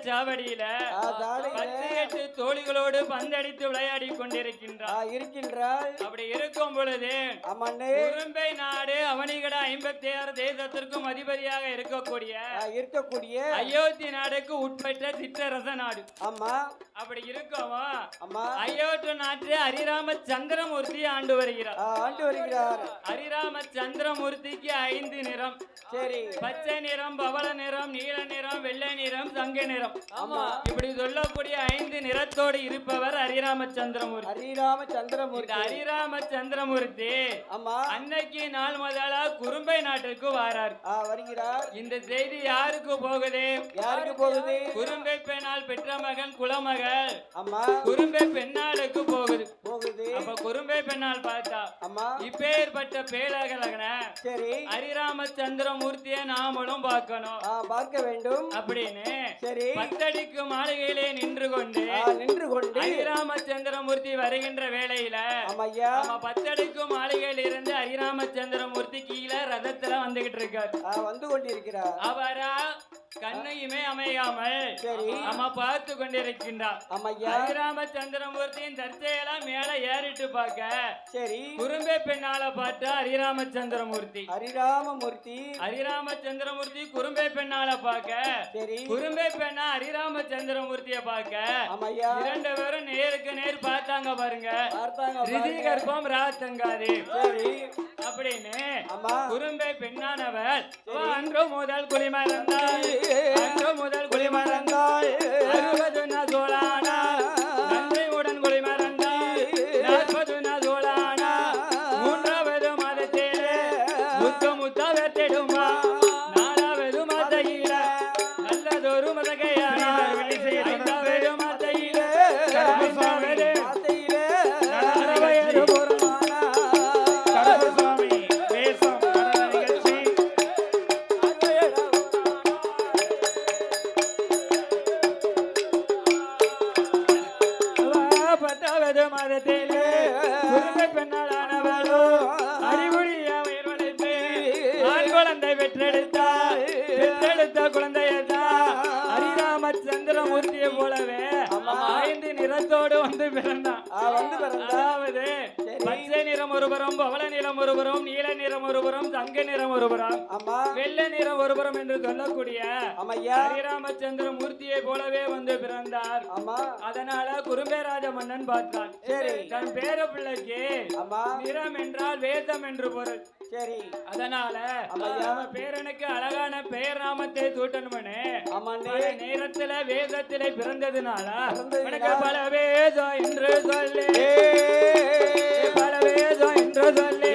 சாவடியில 10 தோழிகளோடு பந்தடித்து விளையாடி கொண்டிருக்கின்றார். அப்படி இருக்கும் பொழுது குறும்பை நாடு அவனிகட 56 தேசத்திற்கும் அதிபதியாக இருக்கக்கூடிய அயோத்தி நாடுக்கு உட்பட்ட சிற்றரச நாடு. அப்படி இருக்கவோ அயோத்தி நாட்டு ஹரிராம சந்திரமூர்த்தி ஆண்டு வருகிறார். ஹரிராம சந்திரமூர்த்திக்கு 5 நிறம். சரி, பச்சை நிறம், பவள நிறம், நீல நிறம், வெள்ளை நிறம், தங்க நிறம். இப்படி சொல்லக்கூடிய 5 நிறத்தோடு இருப்பவர் ஹரிராமச்சந்திரமூர்த்தி. ஹரிராமச்சந்திரமூர்த்தி அன்னைக்கு நாள் முதலா குறும்பை நாட்டுக்கு வருகிறார். இந்த செய்தி யாருக்கு போகுது? குறும்பை பெண்ணால் பெற்ற மகன் குலமகள் குறும்பை பெண்ணாளுக்கு போகுது. அப்ப குறும்பை பெண்ணால் பார்த்தா இப்பேற்பட்ட பேரகலகன ஹரிராமச்சந்திரமூர்த்தியை நாமளும் பார்க்க வேண்டும் அப்படின்னு பத்தடிக்கு மாளிகையிலே நின்று கொண்டு ஹரிராமச்சந்திரமூர்த்தி வருகின்ற வேளையில பத்தடிக்கு மாளிகையில் இருந்து ஹரிராமச்சந்திரமூர்த்தி கீழே ரதத்துல வந்துகிட்டு இருக்கார். அவரா கண்ணையுமே அமையாமல் பார்த்து கொண்டிருக்கின்றார். ஹரிராமச்சந்திரமூர்த்தியின் தற்செயலாம் மேல ஏறிட்டு பார்க்க குறும்பை பெண்ணால பார்த்த ஹரிராமச்சந்திரமூர்த்தி குறும்பை பெண்ணால பார்க்க குறும்பை பெண்ணா ஹரிராமச்சந்திரமூர்த்திய பார்க்க 2 பேரும் நேருக்கு நேர் பார்த்தாங்க. பாருங்க, ரிதிகர்ப்பம் ராத்தங்காது அப்படின்னு குறும்பை பெண்ணானவர் அன்று முதல் குளிமறந்தாள் 60 சோழானா நன்றியுடன் குளிமறந்தாள் 40 சோழானா 3வது மாதத்திலே முத்த வெற்றிடுமா 4வது மாதையில நல்லதொரு மதகையான 5வது மாதையில போலவே 5 நிறத்தோடு வந்து பிறந்தான். அதாவது பச்சை நிறம் ஒருபுறம், பவள நிறம் ஒருபுறம், நீல நிறம் ஒருபுறம், தங்க நிறம் ஒருபுறம், வெள்ளை நிறம் ஒருபுறம் என்று சொல்லக்கூடிய ஸ்ரீராமச்சந்திர மூர்த்தியை போலவே வந்து பிறந்தார். அதனால குறும்பேராஜ மன்னன் பார்த்தான். தன் பேர பிள்ளைக்கு நிறம் என்றால் வேதம் என்று பொருள். சரி, அதனால பேரனுக்கு அழகான பெயர் நாமத்தை சூட்டணும்னு நேரத்துல வேதத்திலே பிறந்ததுனால பல வேதம் என்று சொல்லி, பல வேதம் என்று சொல்லி